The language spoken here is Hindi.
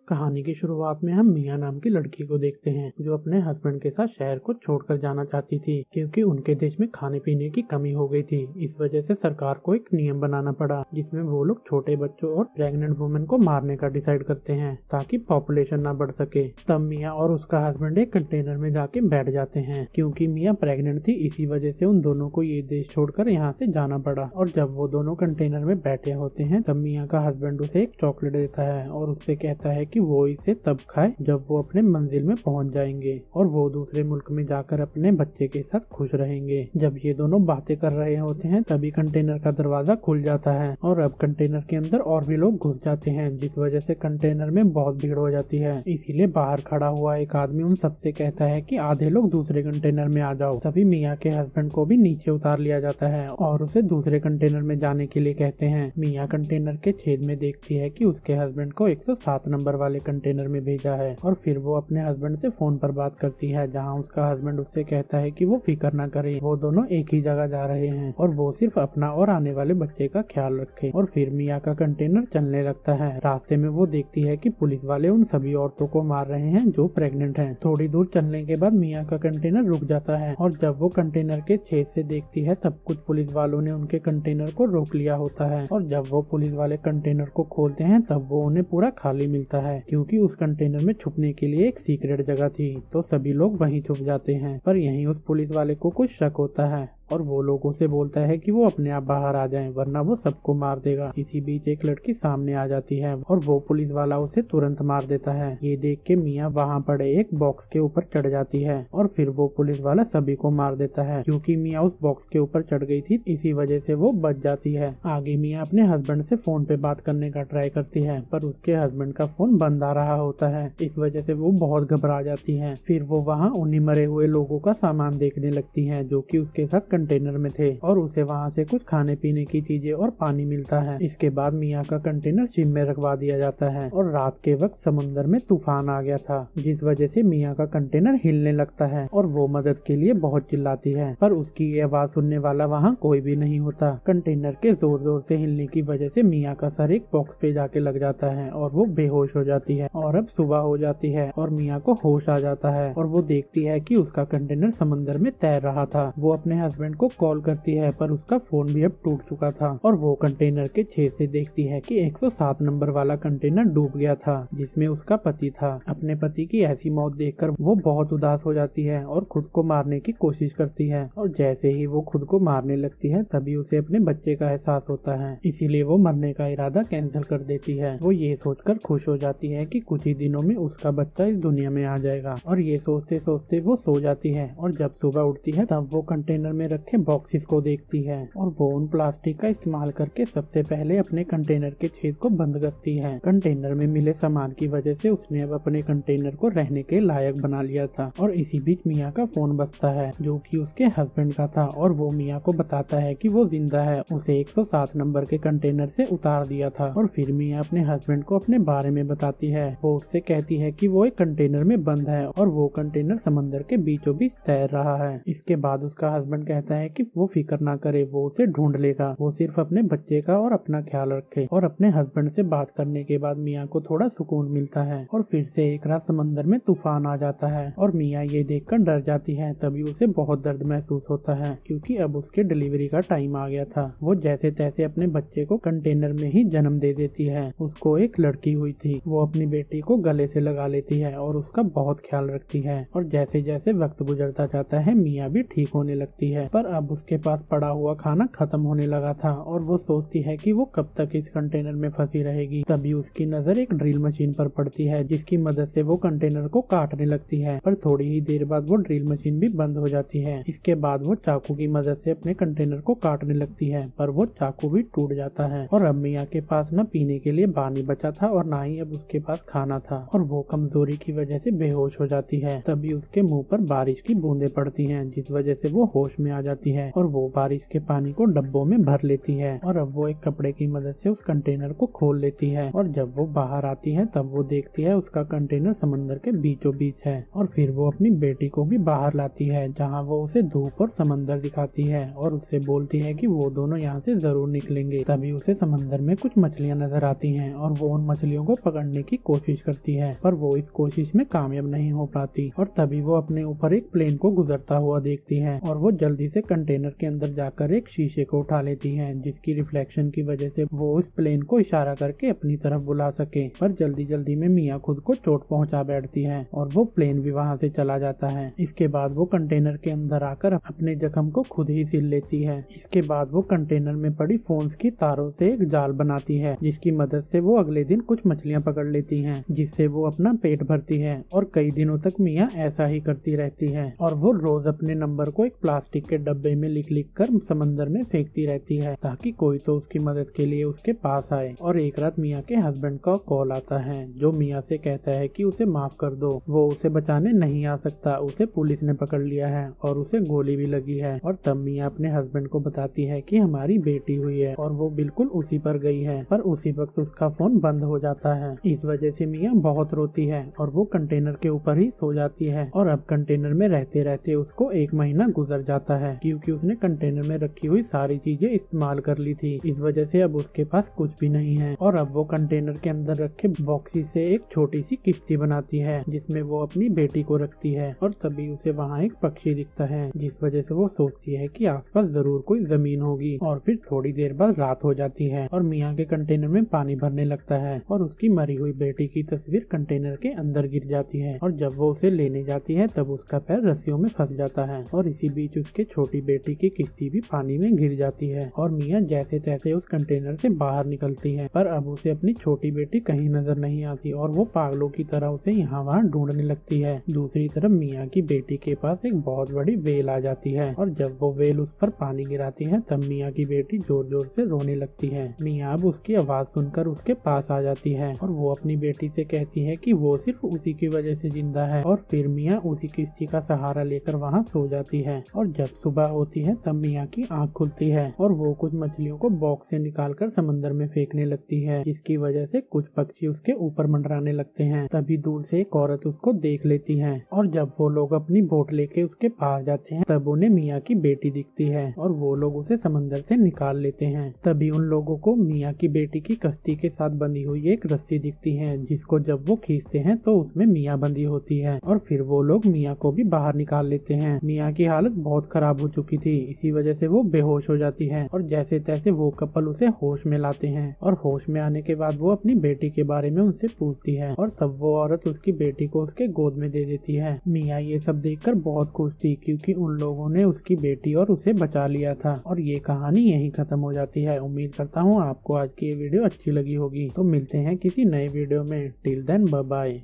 कहानी की शुरुआत में हम मिया नाम की लड़की को देखते हैं जो अपने हस्बैंड के साथ शहर को छोड़कर जाना चाहती थी क्योंकि उनके देश में खाने पीने की कमी हो गई थी। इस वजह से सरकार को एक नियम बनाना पड़ा जिसमें वो लोग छोटे बच्चों और प्रेग्नेंट वुमेन को मारने का डिसाइड करते हैं ताकि पॉपुलेशन ना बढ़ सके। तब मिया और उसका हस्बैंड एक कंटेनर में जाके बैठ जाते हैं। क्योंकि मिया प्रेग्नेंट थी इसी वजह से उन दोनों को ये देश छोड़कर यहाँ से जाना पड़ा। और जब वो दोनों कंटेनर में बैठे होते हैं तब मिया का हस्बैंड उसे एक चॉकलेट देता है और उससे कहता है कि वो इसे तब खाए जब वो अपने मंजिल में पहुंच जाएंगे और वो दूसरे मुल्क में जाकर अपने बच्चे के साथ खुश रहेंगे। जब ये दोनों बातें कर रहे होते हैं तभी कंटेनर का दरवाजा खुल जाता है और अब कंटेनर के अंदर और भी लोग घुस जाते हैं जिस वजह से कंटेनर में बहुत भीड़ हो जाती है। इसीलिए बाहर खड़ा हुआ एक आदमी उन सबसे कहता है कि आधे लोग दूसरे कंटेनर में आ जाओ। तभी मिया के हस्बैंड को भी नीचे उतार लिया जाता है और उसे दूसरे कंटेनर में जाने के लिए कहते हैं। मिया कंटेनर के छेद में देखती है कि उसके हस्बैंड को 107 नंबर वाले कंटेनर में भेजा है और फिर वो अपने हस्बैंड से फोन पर बात करती है जहां उसका हस्बैंड उससे कहता है कि वो फिक्र ना करे, वो दोनों एक ही जगह जा रहे हैं और वो सिर्फ अपना और आने वाले बच्चे का ख्याल रखे। और फिर मिया का कंटेनर चलने लगता है। रास्ते में वो देखती है कि पुलिस वाले उन सभी औरतों को मार रहे हैं जो प्रेग्नेंट हैं। थोड़ी दूर चलने के बाद मिया का कंटेनर रुक जाता है और जब वो कंटेनर के छेद से देखती है तब कुछ पुलिस वालों ने उनके कंटेनर को रोक लिया होता है और जब वो पुलिस वाले कंटेनर को खोलते हैं तब वो उन्हें पूरा खाली मिलता है क्योंकि उस कंटेनर में छुपने के लिए एक सीक्रेट जगह थी। तो सभी लोग वहीं छुप जाते हैं। पर यहीं उस पुलिस वाले को कुछ शक होता है और वो लोगों से बोलता है कि वो अपने आप बाहर आ जाएं वरना वो सबको मार देगा। इसी बीच एक लड़की सामने आ जाती है और वो पुलिस वाला उसे तुरंत मार देता है। ये देख के मिया वहाँ पड़े एक बॉक्स के ऊपर चढ़ जाती है और फिर वो पुलिस वाला सभी को मार देता है। क्योंकि मिया उस बॉक्स के ऊपर चढ़ गई थी इसी वजह से वो बच जाती है। आगे मिया अपने हस्बैंड से फोन पे बात करने का ट्राई करती है पर उसके हस्बैंड का फोन बंद आ रहा होता है। इस वजह से वो बहुत घबरा जाती है। फिर वो वहाँ उन्हीं मरे हुए लोगों का सामान देखने लगती है जो कि उसके साथ कंटेनर में थे और उसे वहाँ से कुछ खाने पीने की चीजें और पानी मिलता है। इसके बाद मिया का कंटेनर शिप में रखवा दिया जाता है और रात के वक्त समुद्र में तूफान आ गया था जिस वजह से मिया का कंटेनर हिलने लगता है और वो मदद के लिए बहुत चिल्लाती है पर उसकी ये आवाज सुनने वाला वहाँ कोई भी नहीं होता। कंटेनर के जोर जोर से हिलने की वजह से मिया का सर एक बॉक्स पे जाके लग जाता है और वो बेहोश हो जाती है। और अब सुबह हो जाती है और मिया को होश आ जाता है और वो देखती है कि उसका कंटेनर समंदर में तैर रहा था। वो अपने हस्बैंड को कॉल करती है पर उसका फोन भी अब टूट चुका था और वो कंटेनर के छेद से देखती है कि 107 नंबर वाला कंटेनर डूब गया था जिसमें उसका पति था। अपने पति की ऐसी मौत देखकर वो बहुत उदास हो जाती है और खुद को मारने की कोशिश करती है और जैसे ही वो खुद को मारने लगती है तभी उसे अपने बच्चे का एहसास होता है। इसीलिए वो मरने का इरादा कैंसिल कर देती है। वो ये सोचकर खुश हो जाती है कि कुछ ही दिनों में उसका बच्चा इस दुनिया में आ जाएगा और ये सोचते सोचते वो सो जाती है। और जब सुबह उठती है तब वो कंटेनर में रखे बॉक्सेस को देखती है और वो उन प्लास्टिक का इस्तेमाल करके सबसे पहले अपने कंटेनर के छेद को बंद करती है। कंटेनर में मिले सामान की वजह से उसने अब अपने कंटेनर को रहने के लायक बना लिया था। और इसी बीच मिया का फोन बजता है जो कि उसके हस्बैंड का था और वो मिया को बताता है कि वो जिंदा है, उसे 107 नंबर के कंटेनर से उतार दिया था। और फिर मिया अपने हस्बैंड को अपने बारे में बताती है। वो उससे कहती है कि वो एक कंटेनर में बंद है और वो कंटेनर समंदर के बीचों बीच तैर रहा है। इसके बाद उसका हस्बैंड कहता है कि वो फिक्र ना करे, वो उसे ढूंढ लेगा, वो सिर्फ अपने बच्चे का और अपना ख्याल रखे। और अपने हस्बैंड से बात करने के बाद मिया को थोड़ा सुकून मिलता है और फिर से एक रात समंदर में तूफान आ जाता है और मिया ये देखकर डर जाती है। तभी उसे बहुत दर्द महसूस होता है क्योंकि अब उसके डिलीवरी का टाइम आ गया था। वो जैसे तैसे अपने बच्चे को कंटेनर में ही जन्म दे देती है। उसको एक लड़की हुई थी। वो अपनी बेटी को गले से लगा लेती है और उसका बहुत ख्याल रखती है। और जैसे जैसे वक्त गुजरता जाता है मिया भी ठीक होने लगती है। पर अब उसके पास पड़ा हुआ खाना खत्म होने लगा था और वो सोचती है कि वो कब तक इस कंटेनर में फंसी रहेगी। तभी उसकी नजर एक ड्रिल मशीन पर पड़ती है जिसकी मदद से वो कंटेनर को काटने लगती है। पर थोड़ी ही देर बाद वो ड्रिल मशीन भी बंद हो जाती है। इसके बाद वो चाकू की मदद से अपने कंटेनर को काटने लगती है पर वो चाकू भी टूट जाता है। और अब मिया के पास न पीने के लिए पानी बचा था और ना ही अब उसके पास खाना था और वो कमजोरी की वजह से बेहोश हो जाती है। तभी उसके मुंह पर बारिश की बूंदें पड़ती हैं जिस वजह से वो होश में आ जाती है और वो बारिश के पानी को डब्बों में भर लेती है और अब वो एक कपड़े की मदद से उस कंटेनर को खोल लेती है और जब वो बाहर आती है तब वो देखती है उसका कंटेनर समंदर के बीचों बीच है। और फिर वो अपनी बेटी को भी बाहर लाती है जहाँ वो उसे धूप और समंदर दिखाती है और उससे बोलती है कि वो दोनों यहाँ से जरूर निकलेंगे। तभी उसे समंदर में कुछ मछलियाँ नजर आती हैं और वो उन मछलियों को पकड़ने की कोशिश करती है, पर वो इस कोशिश में कामयाब नहीं हो पाती। और तभी वो अपने ऊपर एक प्लेन को गुजरता हुआ देखती है और वो जल्दी से कंटेनर के अंदर जाकर एक शीशे को उठा लेती है, जिसकी रिफ्लेक्शन की वजह से वो उस प्लेन को इशारा करके अपनी तरफ बुला सके। पर जल्दी जल्दी में मिया खुद को चोट पहुंचा बैठती है और वो प्लेन भी वहां से चला जाता है। इसके बाद वो कंटेनर के अंदर आकर अपने जख्म को खुद ही सिल लेती है। इसके बाद वो कंटेनर में पड़ी फोन्स की तारों से एक जाल बनाती है, जिसकी मदद से वो अगले दिन कुछ मछलियां पकड़ लेती हैं, जिससे वो अपना पेट भरती है। और कई दिनों तक मिया ऐसा ही करती रहती है और वो रोज अपने नंबर को एक प्लास्टिक के डब्बे में लिख लिख कर समंदर में फेंकती रहती है ताकि कोई तो उसकी मदद के लिए उसके पास आए। और एक रात मिया के हस्बैंड का कॉल आता है जो मिया से कहता है कि उसे माफ कर दो, वो उसे बचाने नहीं आ सकता, उसे पुलिस ने पकड़ लिया है और उसे गोली भी लगी है। और तब मिया अपने हस्बैंड को बताती है कि हमारी बेटी हुई है और वो बिल्कुल उसी पर गई है, पर उसी वक्त उसका फोन बंद हो जाता है। इस वजह से मिया बहुत रोती है और वो कंटेनर के ऊपर ही सो जाती है। और अब कंटेनर में रहते रहते उसको 1 महीना गुजर जाता है क्योंकि उसने कंटेनर में रखी हुई सारी चीजें इस्तेमाल कर ली थी। इस वजह से अब उसके पास कुछ भी नहीं है और अब वो कंटेनर के अंदर रखे बॉक्सी से एक छोटी सी किश्ती बनाती है जिसमें वो अपनी बेटी को रखती है। और तभी उसे वहाँ एक पक्षी दिखता है, जिस वजह से वो सोचती है कि आसपास जरूर कोई जमीन होगी। और फिर थोड़ी देर बाद रात हो जाती है और मिया के कंटेनर में पानी भरने लगता है और उसकी मरी हुई बेटी की तस्वीर कंटेनर के अंदर गिर जाती है। और जब वो उसे लेने जाती है तब उसका पैर रस्सियों में फंस जाता है और इसी बीच उसके छोटी बेटी की किश्ती भी पानी में गिर जाती है। और मिया जैसे तैसे उस कंटेनर से बाहर निकलती है, पर अब उसे अपनी छोटी बेटी कहीं नजर नहीं आती और वो पागलों की तरह उसे यहाँ वहाँ ढूंढने लगती है। दूसरी तरफ मिया की बेटी के पास एक बहुत बड़ी वेल आ जाती है और जब वो वेल उस पर पानी गिराती है तब मिया की बेटी जोर जोर से रोने लगती है। मिया अब उसकी आवाज सुनकर उसके पास आ जाती है और वो अपनी बेटी से कहती है कि वो सिर्फ उसी की वजह से जिंदा है। और फिर मिया उसी किश्ती का सहारा लेकर वहाँ सो जाती है। और जब सुबह होती है तब मिया की आँख खुलती है और वो कुछ मछलियों को बॉक्स से निकालकर समंदर में फेंकने लगती है, जिसकी वजह से कुछ पक्षी उसके ऊपर मंडराने लगते हैं। तभी दूर से एक औरत उसको देख लेती है और जब वो लोग अपनी बोट लेके उसके पास जाते हैं तब उन्हें मिया की बेटी दिखती है और वो लोग उसे समंदर से निकाल लेते हैं। तभी उन लोगों को मिया की बेटी की कश्ती के साथ बंधी हुई एक रस्सी दिखती है, जिसको जब वो खींचते हैं तो उसमें मिया बंधी होती है और फिर वो लोग मिया को भी बाहर निकाल लेते हैं। मिया की हालत बहुत खराब हो चुकी थी, इसी वजह से वो बेहोश हो जाती है और जैसे तैसे वो कपल उसे होश में लाते हैं। और होश में आने के बाद वो अपनी बेटी के बारे में उनसे पूछती है और तब वो औरत उसकी बेटी को उसके गोद में दे देती है। मिया ये सब देखकर बहुत खुश थी क्योंकि उन लोगों ने उसकी बेटी और उसे बचा लिया था। और ये कहानी यहीं खत्म हो जाती है। उम्मीद करता हूँ आपको आज की ये वीडियो अच्छी लगी होगी। तो मिलते हैं किसी नए वीडियो में। Till then bye bye.